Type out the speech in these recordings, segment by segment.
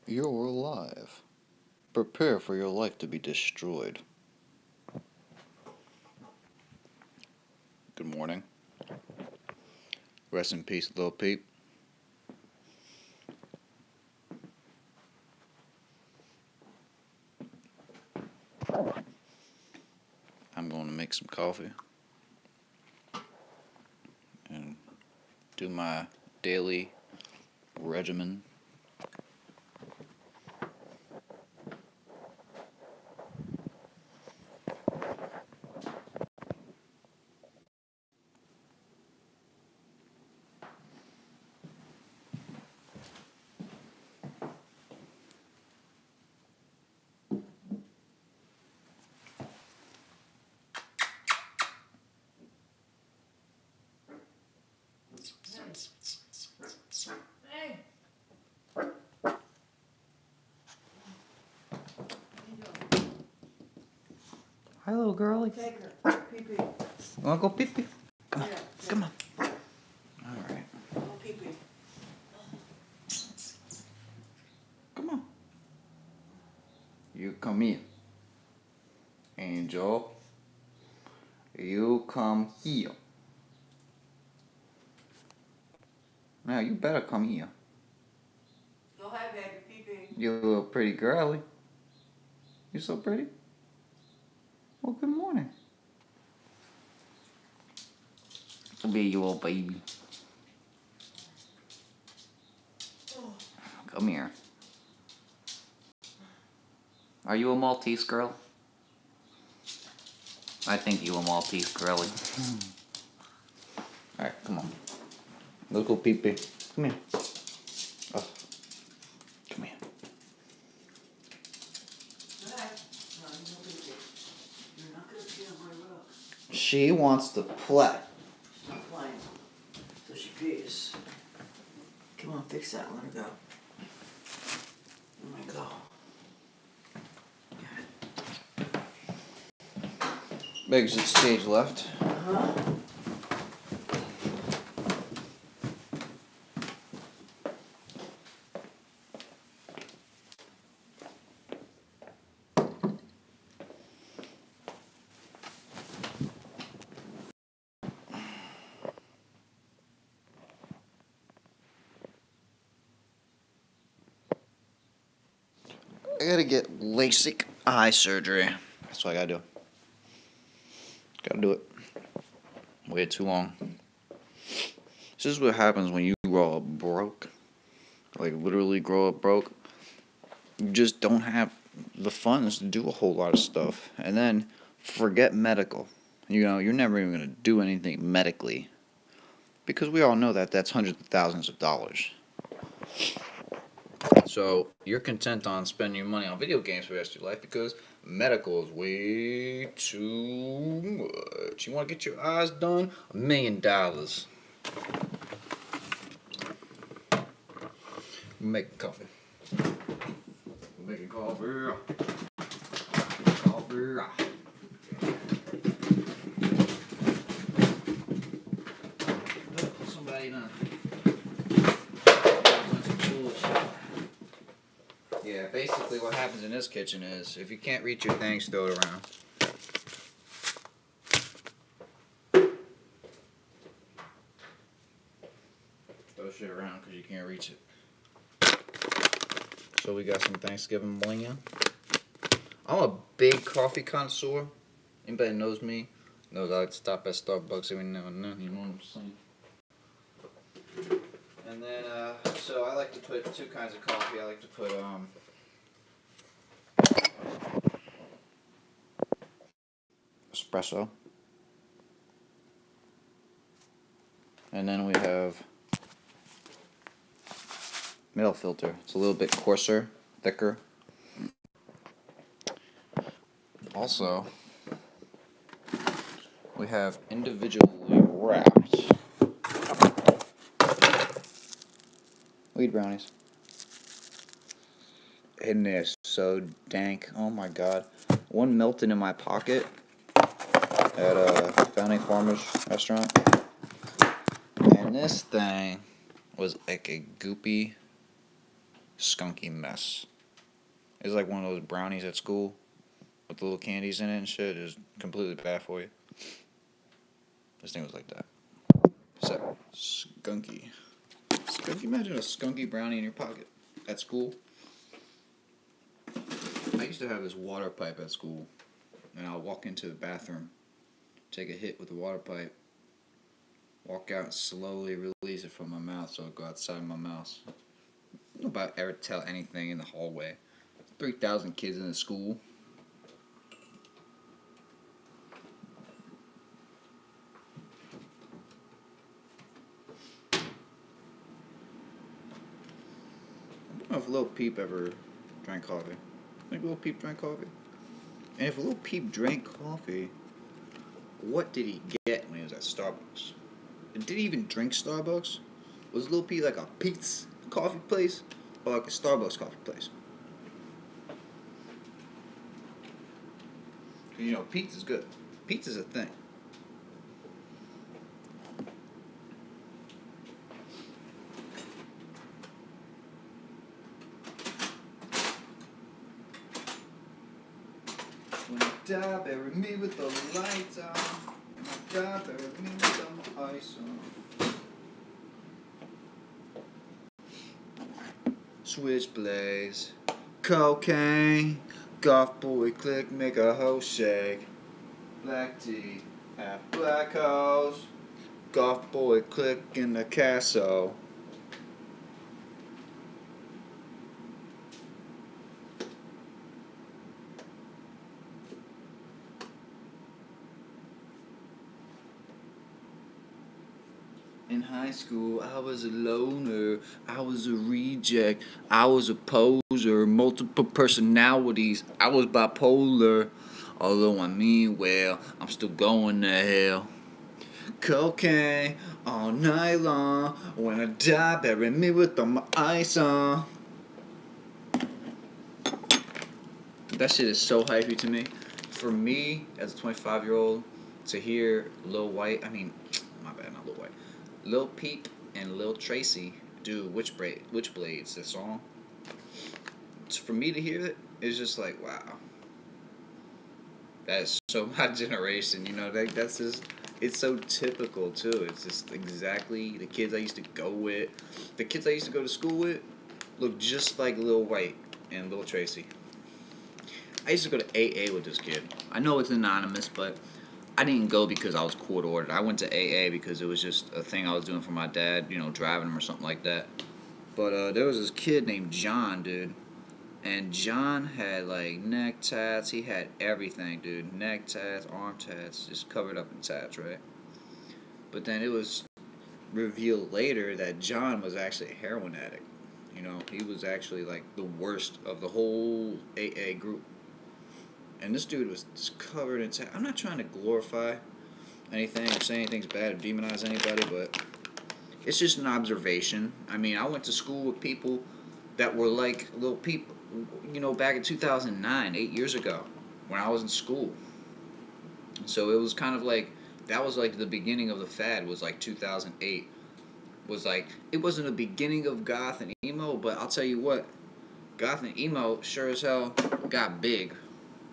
You're alive. Prepare for your life to be destroyed. Good morning. Rest in peace, Lil Peep. I'm going to make some coffee and do my daily regimen. Hi, little girlie. Take her. Pee-pee. You wanna go pee-pee? Come on. Yeah, Come on. Alright. Go pee-pee. Come on. You come here. Angel. You come here. Now, you better come here. Go ahead, baby. Pee-pee. You little pretty girlie. You so pretty. Well, good morning. Be you little baby. Come here. Are you a Maltese girl? I think you a Maltese girlie. Alright, come on. Let's go pee-pee. Come here. Oh. Come here. Go ahead. No, you don't pee-pee. You're not going to pee on my rocks. She wants to play. I'm playing. So she pees. Come on, fix that. Let her go. Let her go. Exit stage left. Uh-huh. I gotta get LASIK eye surgery. That's what I gotta do. Gotta do it. Waited too long. This is what happens when you grow up broke. Like, literally grow up broke. You just don't have the funds to do a whole lot of stuff. And then, forget medical. You know, you're never even gonna do anything medically. Because we all know that that's hundreds of thousands of dollars. So, you're content on spending your money on video games for the rest of your life because medical is way too much. You want to get your eyes done? $1 million. Make coffee. Make coffee. Coffee. Somebody done. Yeah, basically what happens in this kitchen is, if you can't reach your things, throw it around. Throw shit around because you can't reach it. So we got some Thanksgiving bling. I'm a big coffee connoisseur. Anybody that knows me knows I like to stop at Starbucks every now and then, you know what I'm saying? And then, so I like to put two kinds of coffee. I like to put, espresso. And then we have middle filter. It's a little bit coarser, thicker. Also, we have individually wrapped weed brownies. And they're so dank. Oh my god. One melted in my pocket at a Founding Farmers restaurant. And this thing was like a goopy skunky mess. It's like one of those brownies at school with the little candies in it and shit. It's completely bad for you. This thing was like that. So, skunky. Skunky, imagine a skunky brownie in your pocket at school. I used to have this water pipe at school, and I'll walk into the bathroom, take a hit with the water pipe, walk out and slowly release it from my mouth so it'll go outside my mouth. Nobody ever tell anything in the hallway. 3,000 kids in the school. I don't know if Lil Peep ever drank coffee. I think Lil Peep drank coffee. And if Lil Peep drank coffee, what did he get when he was at Starbucks? And did he even drink Starbucks? Was Lil Peep like a Pete's coffee place or like a Starbucks coffee place? You know, Pete's is good. Pete's is a thing. When I die, bury me with the lights on. When I die, bury me with some ice on. Switchblades, cocaine, golf boy click, make a hoe shake. Black tea, half black hoes, golf boy click in the castle. In high school, I was a loner, I was a reject, I was a poser, multiple personalities, I was bipolar. Although I mean well, I'm still going to hell. Cocaine all night long, when I die, bury me with all my ice on. That shit is so hypey to me. For me, as a 25-year-old, to hear Lil Peep and Lil Tracy do Witchblades, the song. For me to hear it, it's just like, wow. That's so my generation, you know, that's just, it's so typical too. It's just exactly the kids I used to go with. The kids I used to go to school with look just like Lil White and Lil Tracy. I used to go to AA with this kid. I know it's anonymous, but I didn't go because I was court ordered. I went to AA because it was just a thing I was doing for my dad, you know, driving him or something like that. But there was this kid named John, dude. And John had, like, neck tats. He had everything, dude. Neck tats, arm tats, just covered up in tats, right? But then it was revealed later that John was actually a heroin addict. You know, he was actually, like, the worst of the whole AA group. And this dude was just covered in tats. I'm not trying to glorify anything or say anything's bad or demonize anybody, but it's just an observation. I mean, I went to school with people that were like Lil Peep, you know, back in 2009, 8 years ago, when I was in school. So it was kind of like, that was like the beginning of the fad, was like 2008. Was like, it wasn't the beginning of goth and emo, but I'll tell you what, goth and emo sure as hell got big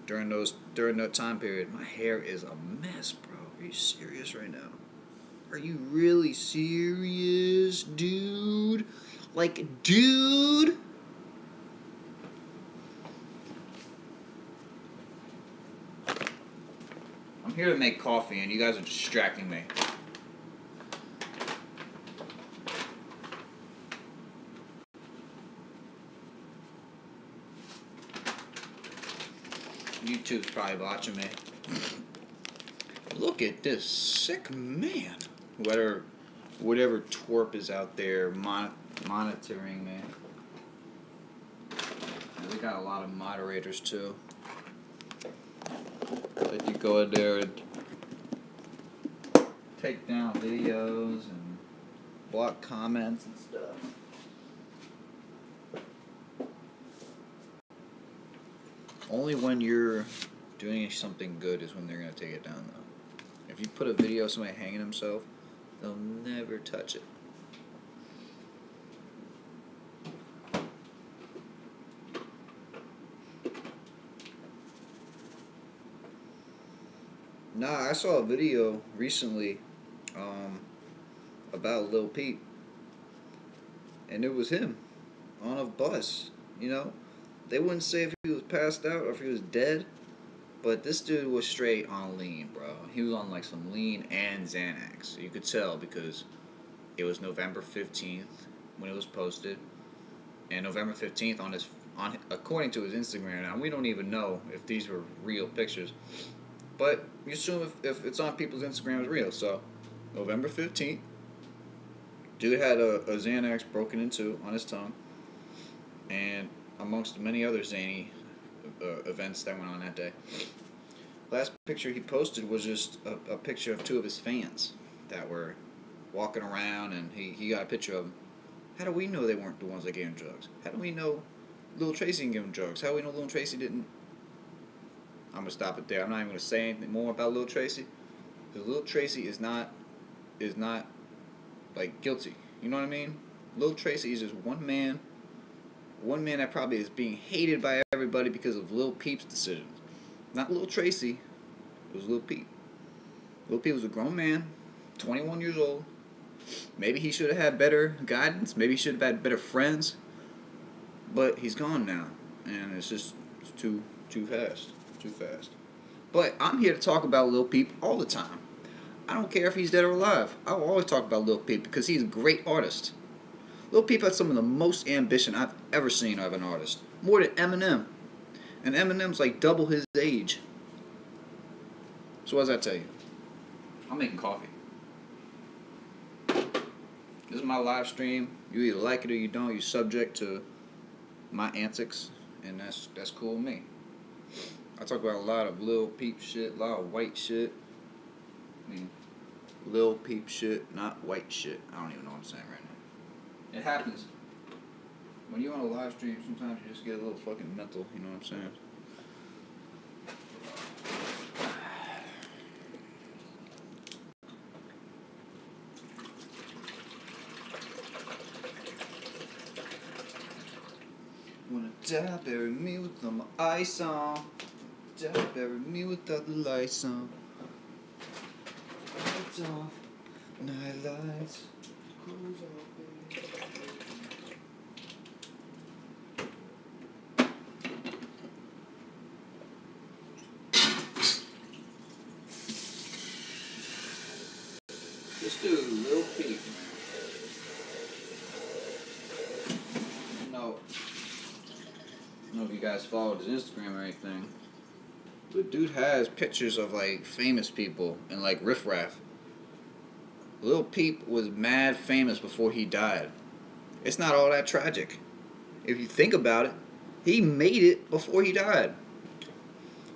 during that time period. My hair is a mess, bro. Are you serious right now? Are you really serious, dude? Like, dude? I'm here to make coffee and you guys are distracting me. YouTube's probably watching me. Look at this sick man. Whatever twerp is out there monitoring me. And they got a lot of moderators too. That you go in there and take down videos and block comments and stuff. Only when you're doing something good is when they're going to take it down, though. If you put a video of somebody hanging himself, they'll never touch it. Nah, I saw a video recently about Lil Peep, and it was him on a bus. You know, they wouldn't say if he was passed out or if he was dead, but this dude was straight on lean, bro. He was on like some lean and Xanax. You could tell because it was November 15th when it was posted, and November 15th on according to his Instagram. Now we don't even know if these were real pictures, but we assume if it's on people's Instagram, it's real. So November 15th, dude had a Xanax broken into on his tongue, and amongst many other zany events that went on that day. Last picture he posted was just a picture of two of his fans that were walking around, and he got a picture of them. How do we know they weren't the ones that gave him drugs? How do we know Lil Tracy didn't give him drugs? How do we know Lil Tracy didn't? I'm going to stop it there. I'm not even going to say anything more about Lil Tracy, because Lil Tracy is not like guilty. You know what I mean? Lil Tracy is just one man that probably is being hated by everybody because of Lil Peep's decisions. Not Lil Tracy, it was Lil Peep. Lil Peep was a grown man, 21 years old. Maybe he should have had better guidance. Maybe he should have had better friends. But he's gone now, and it's too fast. Too fast. But I'm here to talk about Lil Peep all the time. I don't care if he's dead or alive. I will always talk about Lil Peep because he's a great artist. Lil Peep had some of the most ambition I've ever seen of an artist. More than Eminem. And Eminem's like double his age. So what does that tell you? I'm making coffee. This is my live stream. You either like it or you don't. You're subject to my antics, and that's cool with me. I talk about a lot of Lil Peep shit, a lot of white shit. I mean, Lil Peep shit, not white shit. I don't even know what I'm saying right now. It happens. When you're on a live stream, sometimes you just get a little fucking mental, you know what I'm saying? Wanna die, bury me with all my ice on. Die, bury me without the lights on. Lights off, night lights, clothes off, baby. This dude, Lil Peep, man. I don't know if you guys followed his Instagram or anything, but dude has pictures of like famous people and like riffraff. Lil Peep was mad famous before he died. It's not all that tragic. If you think about it, he made it before he died.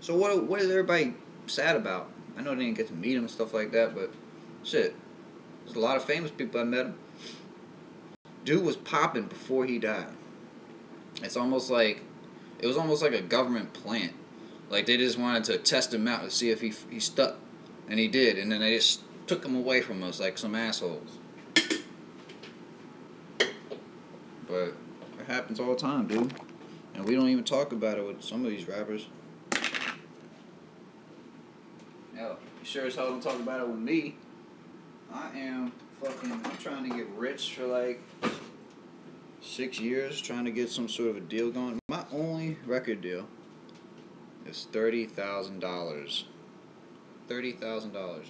So what is everybody sad about? I know they didn't get to meet him and stuff like that, but shit, there's a lot of famous people that met him. Dude was popping before he died. It was almost like a government plant. Like they just wanted to test him out to see if he stuck, and he did. And then they just took him away from us like some assholes. But it happens all the time, dude. And we don't even talk about it with some of these rappers. Hell, you sure as hell don't talk about it with me. I'm trying to get rich for like 6 years, trying to get some sort of a deal going. My only record deal is $30,000. $30,000.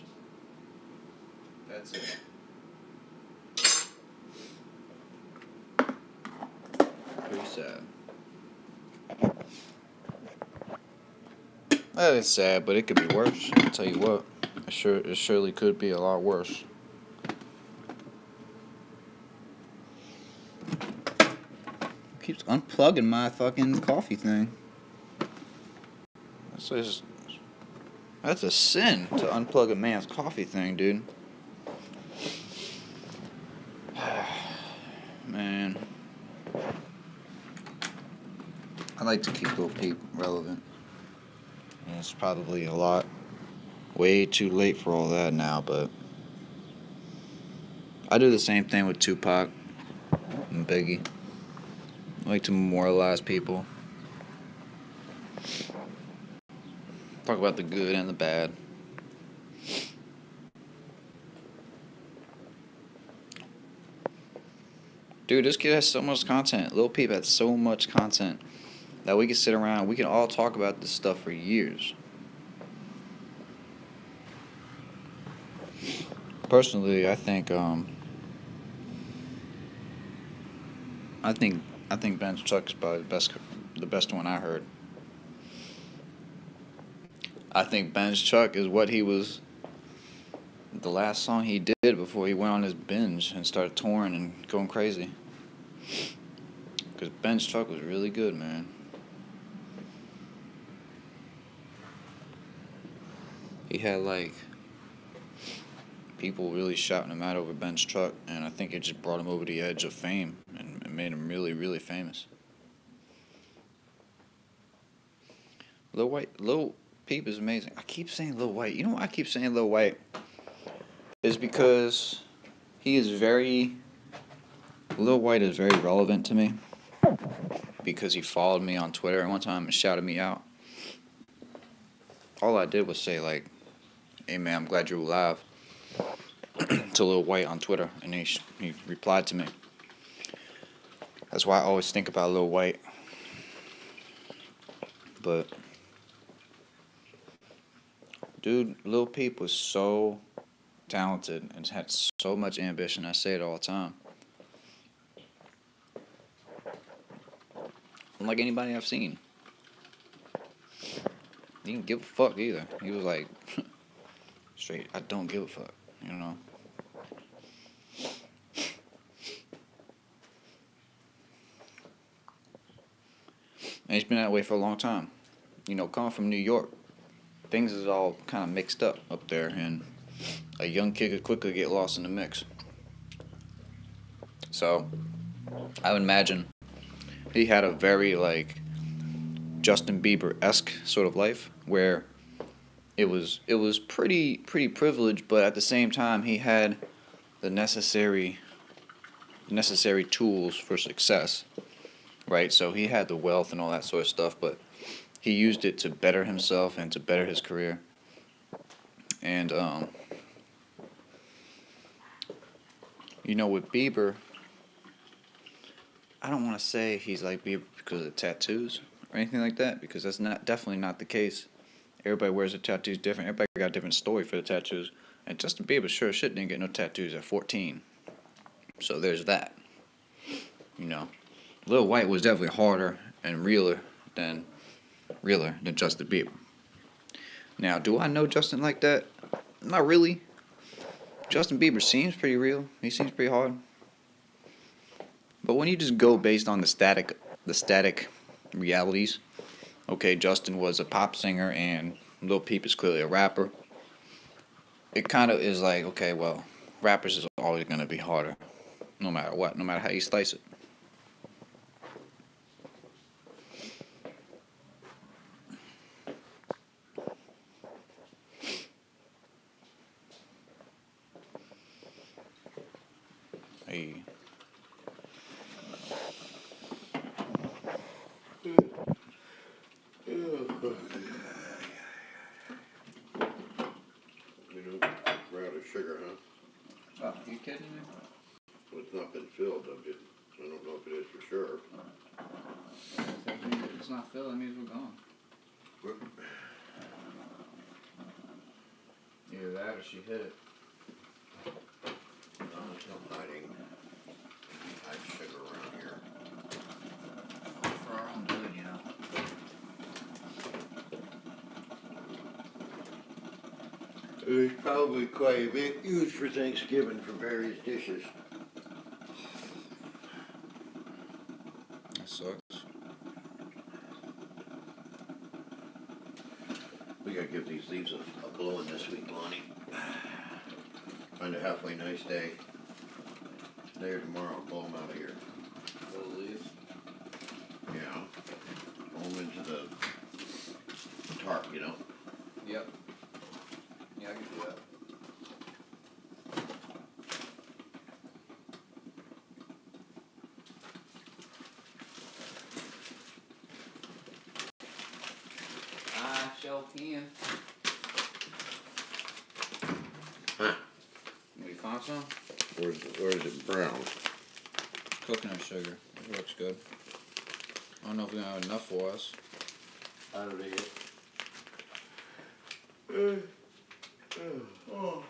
That's it. Pretty sad. Well, it's sad, but it could be worse. I'll tell you what. It surely could be a lot worse. Keeps unplugging my fucking coffee thing. That's a sin to unplug a man's coffee thing, dude. Man. I like to keep Lil Peep relevant. And it's probably way too late for all that now, but I do the same thing with Tupac and Biggie. I like to memorialize people. Talk about the good and the bad. Dude, this kid has so much content. Lil Peep has so much content that we can sit around, we can all talk about this stuff for years. Personally, I think Ben's Chuck is probably the best one I heard. I think Ben's Chuck is what he was, the last song he did before he went on his binge and started touring and going crazy. Because Ben's Chuck was really good, man. He had, like, people really shouting him out over Ben's Chuck, and I think it just brought him over the edge of fame and made him really, really famous. Lil Peep is amazing. I keep saying Lil White. You know why I keep saying Lil White? Is because Lil White is very relevant to me. Because he followed me on Twitter at one time and shouted me out. All I did was say, like, hey man, I'm glad you're alive, to Lil White on Twitter, and he replied to me. That's why I always think about Lil White. But dude, Lil Peep was so talented and had so much ambition. I say it all the time. Unlike anybody I've seen. He didn't give a fuck either. He was like, straight, I don't give a fuck, you know. And he's been that way for a long time. You know, coming from New York, things is all kind of mixed up there, and a young kid could quickly get lost in the mix. So, I would imagine he had a very, like, Justin Bieber-esque sort of life, where it was pretty privileged, but at the same time he had the necessary tools for success, right? So he had the wealth and all that sort of stuff, but he used it to better himself and to better his career. And you know, with Bieber, I don't want to say he's like Bieber because of the tattoos or anything like that, because that's definitely not the case. Everybody wears their tattoos different. Everybody got a different story for the tattoos. And Justin Bieber sure as shit didn't get no tattoos at 14. So there's that. You know, Lil White was definitely harder and realer than Justin Bieber. Now, do I know Justin like that? Not really. Justin Bieber seems pretty real. He seems pretty hard. But when you just go based on the static realities, okay, Justin was a pop singer and Lil Peep is clearly a rapper. It kind of is like, okay, well, rappers is always going to be harder, no matter what, no matter how you slice it. Hey. Sugar, huh? Oh, you kidding me? Well, it's not been filled. I don't know if it is for sure. If it's not filled, that means we're gone. Either that or she hit it. No, there's no hiding sugar around here. For our own good, you know. There's probably quite a bit used for Thanksgiving for various dishes. That sucks. We gotta give these leaves a blowing this week, Lonnie. Find a halfway nice day. Today or tomorrow, I'll blow them out of here. Little leaves. Yeah. Blow them into the tarp, you know? Yep. Yeah, I can do that. I shall can. Huh? You found some? Or is it brown? coconut sugar. It looks good. I don't know if we're gonna have enough for us. I don't eat it. Oh.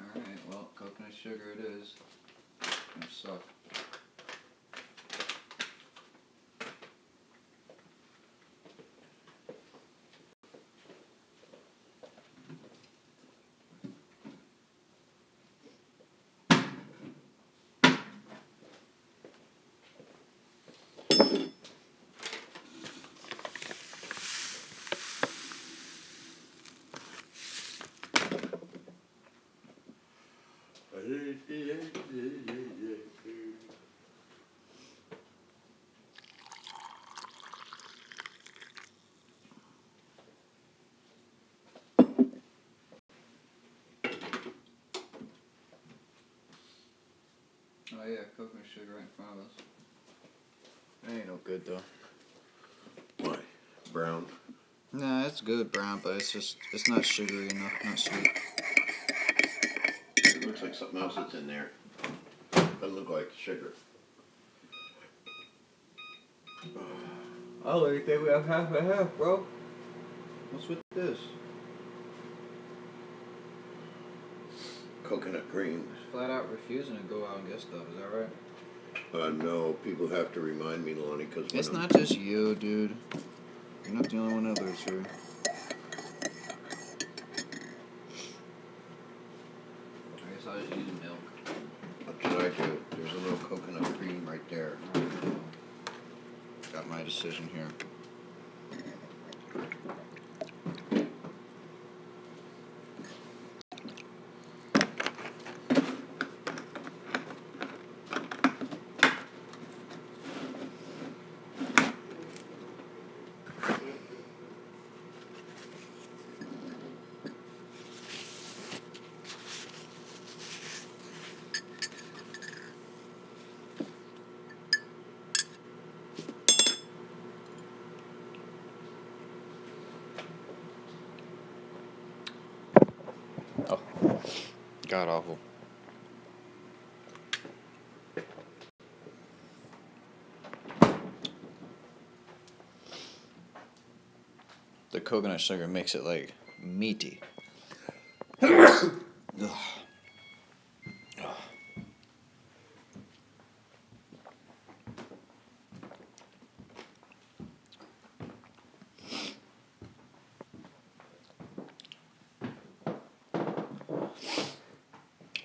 Alright, well, coconut sugar it is. It's gonna suck. Oh yeah, coconut sugar right in front of us. That ain't no good though. Why? Brown. Nah, it's good brown, but it's not sugary enough, not sweet. It looks like something else that's in there. Doesn't look like sugar. I only think we have half and half, bro. What's with this? Coconut cream. Just flat out refusing to go out and get stuff, is that right? No, people have to remind me, Lonnie, because It's not just you, dude. You're not the only one out there, sir. I guess I was using milk. What should I do? There's a little coconut cream right there. Got my decision here. Oh, god awful. The coconut sugar makes it like meaty. Ugh. Ugh.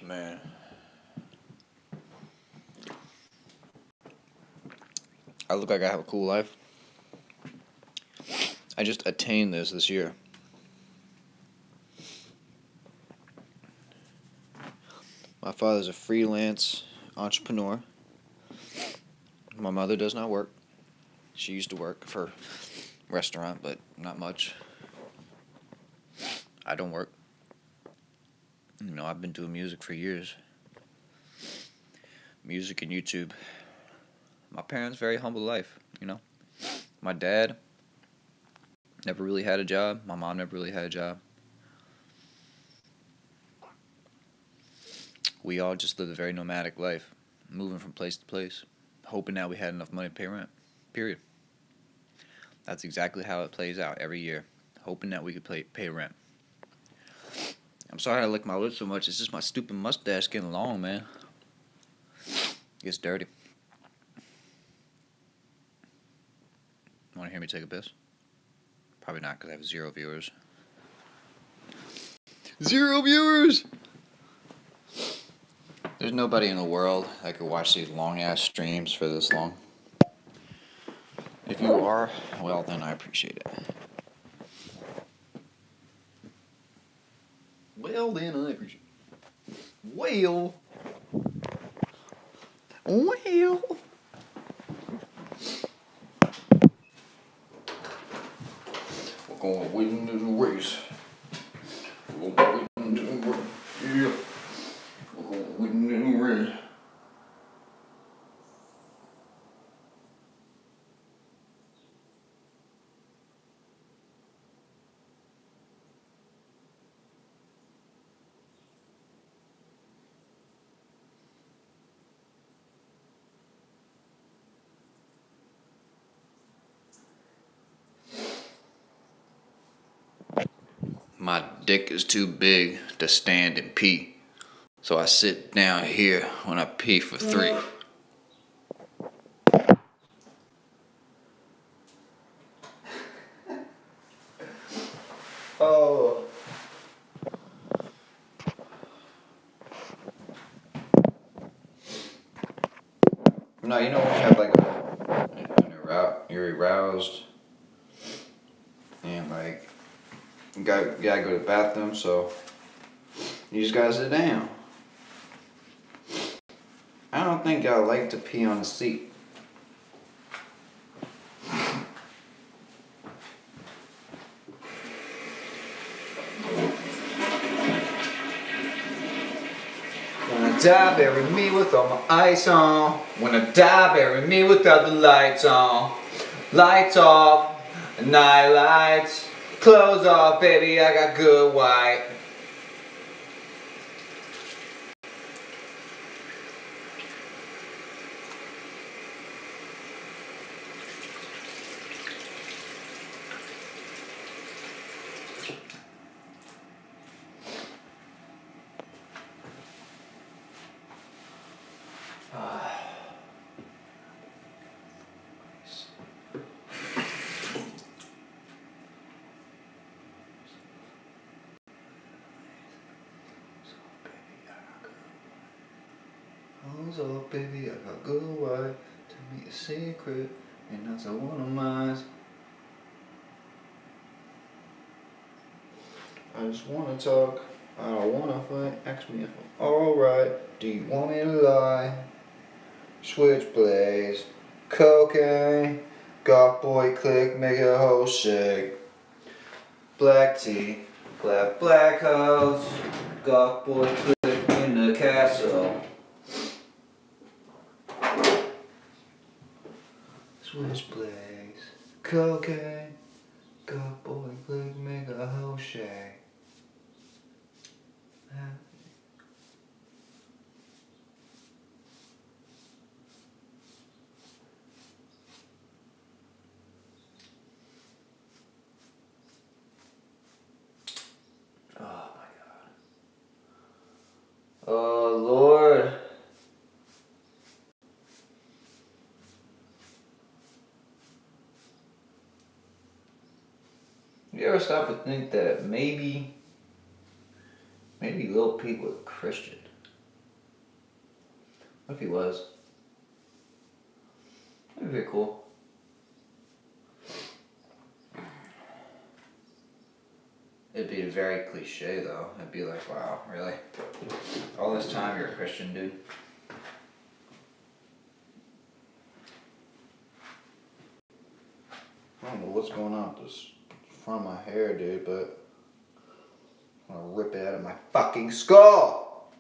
Man. I look like I have a cool life. I just attained this year. My father's a freelance entrepreneur. My mother does not work. She used to work for a restaurant, but not much. I don't work. You know, I've been doing music for years. Music and YouTube. My parents' very humble life, you know. My dad never really had a job. My mom never really had a job. We all just lived a very nomadic life, moving from place to place, hoping that we had enough money to pay rent. Period. That's exactly how it plays out every year, hoping that we could pay rent. I'm sorry I lick my lips so much. It's just my stupid mustache getting long, man. It gets dirty. Want to hear me take a piss? Probably not, because I have 0 viewers. 0 viewers! There's nobody in the world that could watch these long-ass streams for this long. If you are, well, then I appreciate it. Well, then I appreciate it. Well. We're going to win this race. We're going to win this race. Yeah. We're going to win this race. My dick is too big to stand and pee. So I sit down here when I pee for 3. Oh. No, you know when you have like you're aroused and like you gotta go to the bathroom, so you just gotta sit down. I don't think I like to pee on the seat. When I die, bury me with all my ice on. When I die, bury me without the lights on. Lights off, night lights. Clothes off, baby, I got good white. So baby, I got good white. Tell me a secret, and that's a one of mine. I just wanna talk, I don't wanna fight. Ask me if I'm alright. Do you want me to lie? Switchblades, cocaine, golf boy click, make a whole shake. Black tea, black house, golf boy click in the castle. Switchblades, cocaine, golf boy click, make a whole shake. Oh my God. Oh Lord. You ever stop to think that maybe Lil Peep was a Christian? What if he was? That'd be very cool. It'd be very cliche though. It'd be like, wow, really? All this time you're a Christian, dude? I don't know what's going on with this front of my hair, dude, but I'm gonna rip it out of my fucking skull!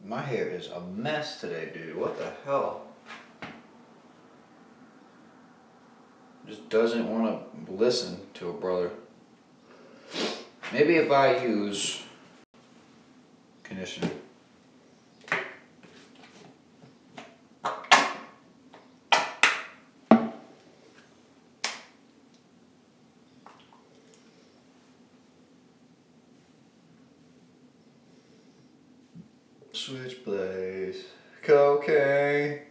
My hair is a mess today, dude. What the hell? Just doesn't want to listen to a brother. Maybe if I use conditioner. Switchblades, cocaine.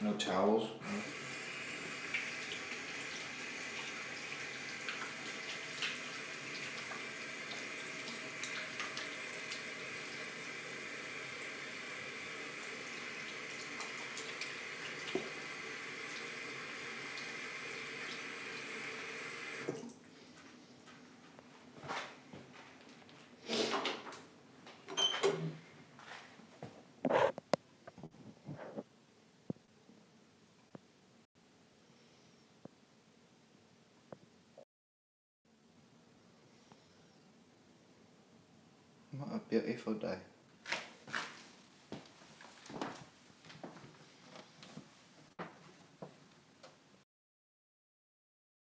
No towels? Yeah, A4 die.